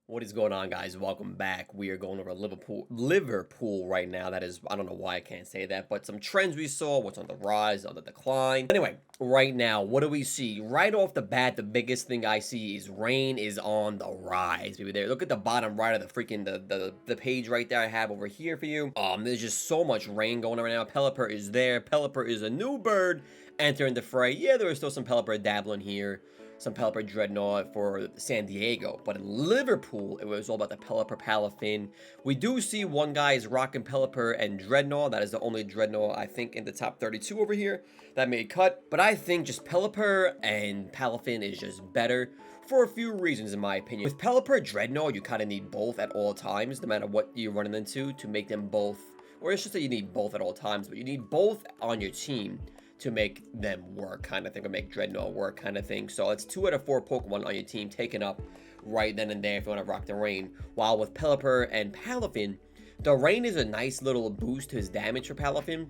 What is going on, guys? Welcome back. We are going over Liverpool right now. That is, I don't know why I can't say that, but some trends we saw, what's on the rise, on the decline. Anyway, right now, what do we see? Right off the bat, the biggest thing I see is rain is on the rise. Maybe there. Look at the bottom right of the freaking the page right there I have over here for you. There's just so much rain going on right now. Pelipper is there. Pelipper is a new bird entering the fray. Yeah, there is still some Pelipper dabbling here. Some Pelipper Dreadnought for San Diego. But in Liverpool, it was all about the Pelipper Palafin. We do see one guy is rocking Pelipper and Dreadnought. That is the only Dreadnought, I think, in the top 32 over here that made cut. But I think just Pelipper and Palafin is just better for a few reasons, in my opinion. With Pelipper Dreadnought, you kind of need both at all times, no matter what you're running into, to make them both. Or it's just that you need both at all times, but you need both on your team to make them work, kind of thing, or make Dreadnought work, kind of thing. So it's 2 out of 4 Pokemon on your team taken up right then and there if you want to rock the rain. While with Pelipper and Palafin, the rain is a nice little boost to his damage for Palafin,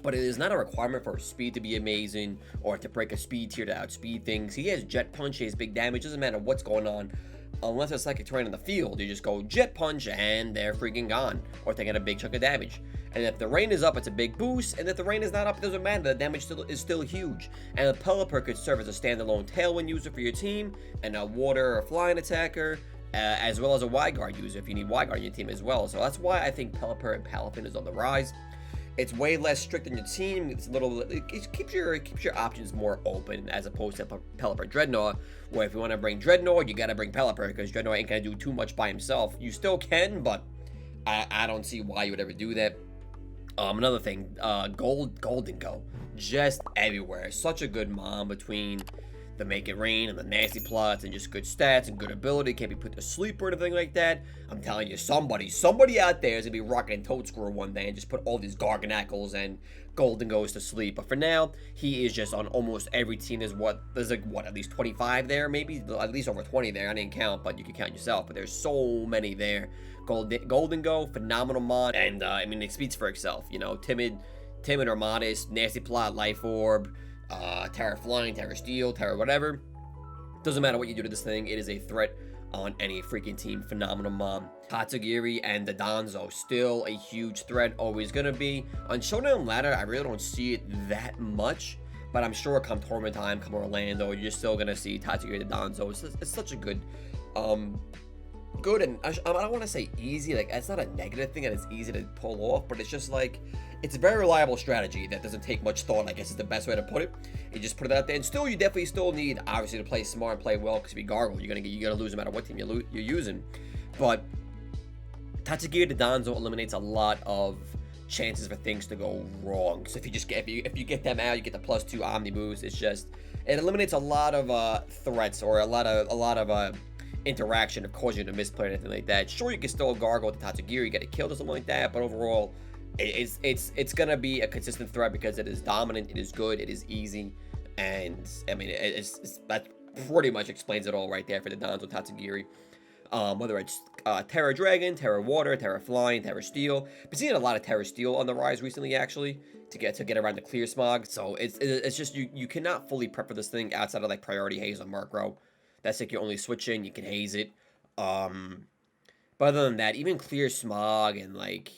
but it is not a requirement for speed to be amazing or to break a speed tier to outspeed things. He has Jet Punch, he has big damage, doesn't matter what's going on. Unless it's psychic terrain on the field, you just go Jet Punch and they're freaking gone, or taking a big chunk of damage. And if the rain is up, it's a big boost, and if the rain is not up, it doesn't matter. The damage is still huge. And the Pelipper could serve as a standalone Tailwind user for your team, and a Water or Flying attacker, as well as a Wide Guard user if you need Wide Guard on your team as well. So that's why I think Pelipper and Palafin is on the rise. It's way less strict on your team. It's a little. It keeps your options more open as opposed to Pelipper Dreadnought, where if you want to bring Dreadnought, you gotta bring Pelipper because Dreadnought ain't gonna do too much by himself. You still can, but I don't see why you would ever do that. Another thing, Gholdengo, just everywhere. Such a good mom between the Make It Rain and the Nasty Plots and just good stats and good ability. Can't be put to sleep or anything like that. I'm telling you, somebody out there is gonna be rocking Toadsquirrel one day and just put all these Garganacles and Gholdengos to sleep. But for now, he is just on almost every team. There's like at least 25 there, maybe at least over 20 there. I didn't count, but you can count yourself. But there's so many there. Gholdengo, phenomenal mod, and I mean it speaks for itself. You know, timid or modest, Nasty Plot, Life Orb, Terra Flying, Terra Steel, Terra whatever. Doesn't matter what you do to this thing, it is a threat on any freaking team. Phenomenal mom. Tatsugiri and Dondozo, still a huge threat, always gonna be. On Showdown Ladder, I really don't see it that much, but I'm sure come tournament time, come Orlando, you're still gonna see Tatsugiri and Dondozo. It's such a good, and I don't want to say easy, like it's not a negative thing and it's easy to pull off, but it's just like it's a very reliable strategy that doesn't take much thought, I guess is the best way to put it. You just put it out there, and still you definitely still need obviously to play smart and play well, because if you gargle, you're gonna lose no matter what team you're using. But Tatsugiri to Dondozo eliminates a lot of chances for things to go wrong. So if you get them out, you get the +2 Omni boost. It's just it eliminates a lot of threats or a lot of interaction of causing you to misplay or anything like that. Sure, you can still gargle with the Tatsugiri, get it killed or something like that, but overall, it's gonna be a consistent threat because it is dominant, it is good, it is easy, and I mean that pretty much explains it all right there for the Dondozo Tatsugiri. Whether it's Terra Dragon, Terra Water, Terra Flying, Terra Steel. Been seeing a lot of Terra Steel on the rise recently, actually, to get around the Clear Smog. So it's just you cannot fully prep for this thing outside of like Priority Haze on Murkrow. That's like you only switch in, you can haze it. But other than that, even Clear Smog and like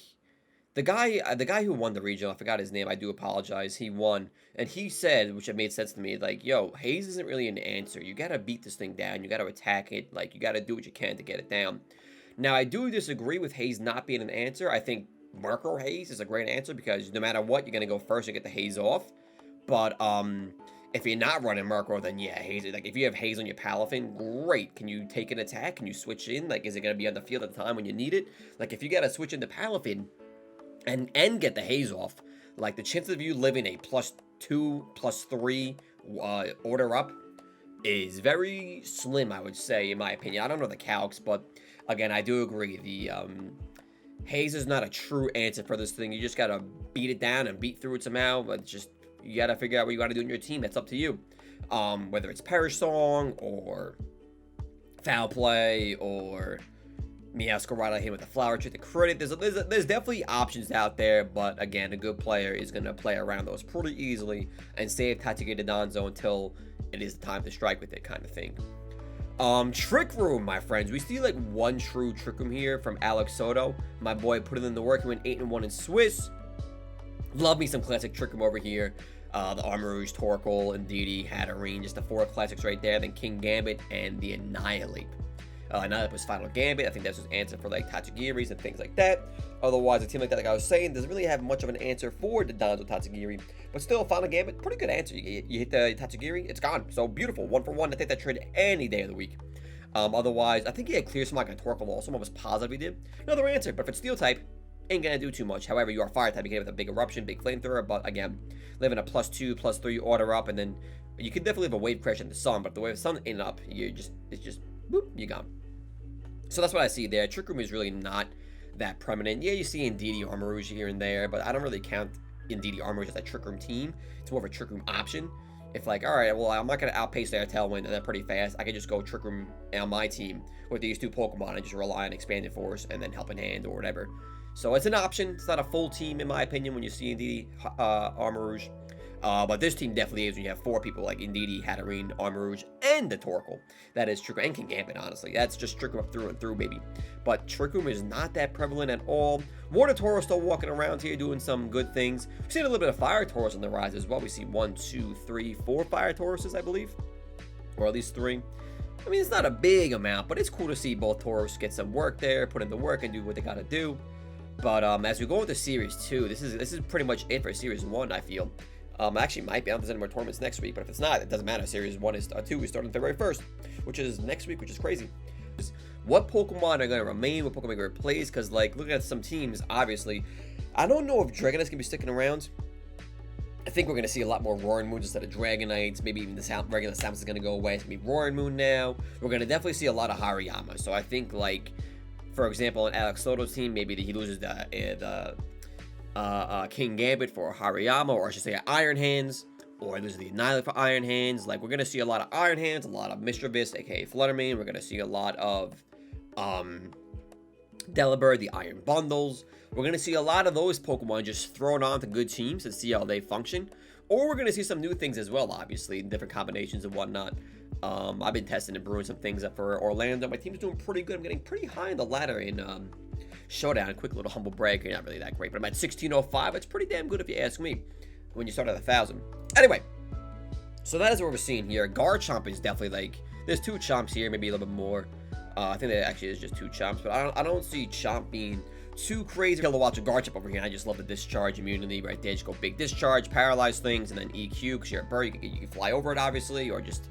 the guy who won the regional, I forgot his name, I do apologize, he won, and he said, which made sense to me, like, yo, haze isn't really an answer. You gotta beat this thing down, you gotta attack it, like, you gotta do what you can to get it down. Now, I do disagree with haze not being an answer. I think Murkrow haze is a great answer because no matter what, you're gonna go first and get the haze off. But if you're not running Murkrow, then yeah, haze. Like if you have haze on your Palafin, great. Can you take an attack? Can you switch in? Like, is it gonna be on the field at the time when you need it? Like, if you gotta switch into Palafin and get the haze off, like the chances of you living a +2, +3 order up is very slim, I would say, in my opinion. I don't know the calcs, but again, I do agree. The haze is not a true answer for this thing. You just gotta beat it down and beat through it somehow. But just you gotta figure out what you gotta do in your team. That's up to you. Whether it's Perish Song or Foul Play or Meowscarada right hit with the Flower Trick, the credit. There's definitely options out there, but again, a good player is gonna play around those pretty easily and save Tatsugiri to Dondozo until it is time to strike with it, kind of thing. Trick Room, my friends. We see like one true Trick Room here from Alex Soto. My boy put it in the work. He went 8-1 in Swiss. Love me some classic Trick Room over here. The Armor Rouge, Torkoal, Indeedee, Hatterene, just the 4 classics right there. Then King Gambit and the Annihilate. Annihilate was Final Gambit. I think that's his answer for like Tatsugiris and things like that. Otherwise, a team like that, like I was saying, doesn't really have much of an answer for the Dondozo Tatsugiri. But still, Final Gambit, pretty good answer. You hit the Tatsugiri, it's gone. So beautiful. 1 for 1. I take that trade any day of the week. Otherwise, I think he had clear some like a Torkoal also. I'm almost positive he did. Another answer, but if it's Steel type, ain't gonna do too much. However, you are Fire type, you get it with a big Eruption, big Flamethrower, but again, living a +2, +3 order up, and then you could definitely have a Wave Crash in the Sun, but the Wave Sun ain't up, it's just, boop, you're gone. So that's what I see there. Trick Room is really not that prominent. Yeah, you see Indeedee Armor Rouge here and there, but I don't really count Indeedee Armor Rouge as a Trick Room team. It's more of a Trick Room option. If like, all right, well, I'm not going to outpace their Tailwind, and they're pretty fast. I can just go Trick Room on my team with these 2 Pokemon and just rely on Expanded Force and then Helping Hand or whatever. So it's an option. It's not a full team, in my opinion, when you see Indeedee Armor Rouge. But this team definitely is when you have 4 people like Indeedee, Hatterene, Armor Rouge, and the Torkoal. That is Trick Room, and King Gambit, honestly. That's just Trick Room up through and through, baby. But Trick Room is not that prevalent at all. Water Tauros still walking around here doing some good things. We've seen a little bit of Fire Tauros on the rise as well. We see 1, 2, 3, 4 Fire Tauruses, I believe. Or at least 3. I mean, it's not a big amount, but it's cool to see both Tauros get some work there, put in the work, and do what they gotta do. But as we go into Series 2, this is pretty much it for Series 1, I feel. Actually might be. I don't think there's any more tournaments next week, but if it's not, it doesn't matter. Series 1 is 2 is starting February 1st, which is next week, which is crazy. What Pokemon are going to remain? What Pokemon are going to replace? Because, like, looking at some teams, obviously, I don't know if Dragonite's going to be sticking around. I think we're going to see a lot more Roaring Moons instead of Dragonites. Maybe even the regular Samus is going to go away. It's going to be Roaring Moon now. We're going to definitely see a lot of Hariyama. So I think, like, for example, on Alex Soto's team, maybe he loses the King Gambit for Hariyama, or I should say Iron Hands, or loses the Annihilate for Iron Hands. Like, we're going to see a lot of Iron Hands, a lot of Mischievous, aka Fluttermane. We're going to see a lot of Delibird, the Iron Bundles. We're going to see a lot of those Pokemon just thrown onto good teams to see how they function. Or we're going to see some new things as well, obviously, different combinations and whatnot. I've been testing and brewing some things up for Orlando. My team's doing pretty good. I'm getting pretty high in the ladder in Showdown. Quick little humble brag. You're not really that great, but I'm at 1605. It's pretty damn good if you ask me when you start at 1,000. Anyway, so that is what we're seeing here. Garchomp is definitely like, there's 2 Chomps here, maybe a little bit more. I think there actually is just 2 Chomps, but I don't see Chomp being too crazy. Kilowatt of Garchomp over here. I just love the discharge immunity right there. Just go big discharge, paralyze things, and then EQ because you're a bird. You can fly over it, obviously, or just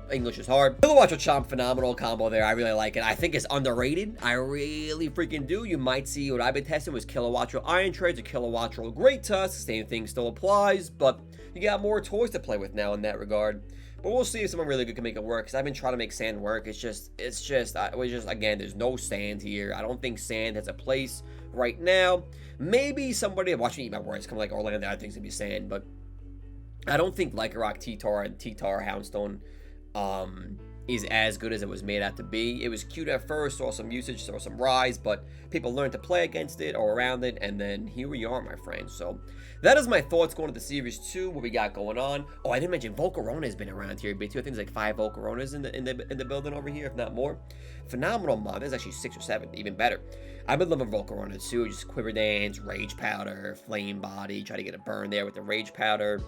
English is hard. Kilowatt Chomp, phenomenal combo there. I really like it. I think it's underrated. I really freaking do. You might see what I've been testing was Kilowatt Iron Treads or Kilowatt Great Tusk. Same thing still applies, but you got more toys to play with now in that regard. But we'll see if someone really good can make it work. Because I've been trying to make sand work. It's just again, there's no sand here. I don't think sand has a place right now. Maybe somebody, watch me eat my words, come like Orlando, I think it's gonna be sand, but I don't think Lycanroc, T-Tar, and T-Tar Houndstone is as good as it was made out to be. It was cute at first, saw some usage, saw some rise, but people learned to play against it or around it, and then here we are, my friends. So that is my thoughts going to the Series 2, what we got going on. Oh, I didn't mention Volcarona has been around here a bit too. I think there's like 5 Volcaronas in the building over here, if not more. Phenomenal mod. There's actually 6 or 7, even better. I've been loving Volcarona too. Just Quiver Dance, Rage Powder, Flame Body. Try to get a burn there with the Rage Powder.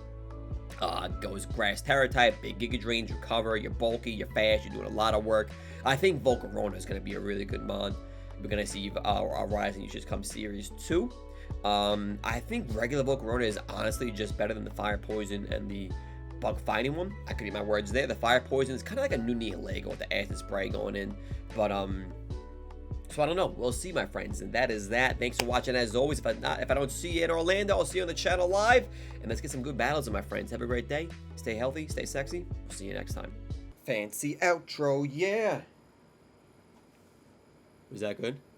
Goes Grass Terra type, big Giga Drains, recover, you're bulky, you're fast, you're doing a lot of work. I think Volcarona is going to be a really good mod. We're going to see our Rising Usage come Series 2. I think regular Volcarona is honestly just better than the Fire Poison and the Bug Fighting one. I could eat my words there. The Fire Poison is kind of like a new Lego with the Acid Spray going in. But, so I don't know. We'll see, my friends. And that is that. Thanks for watching. As always, if I don't see you in Orlando, I'll see you on the channel live. And let's get some good battles in, my friends. Have a great day. Stay healthy. Stay sexy. We'll see you next time. Fancy outro, yeah. Was that good?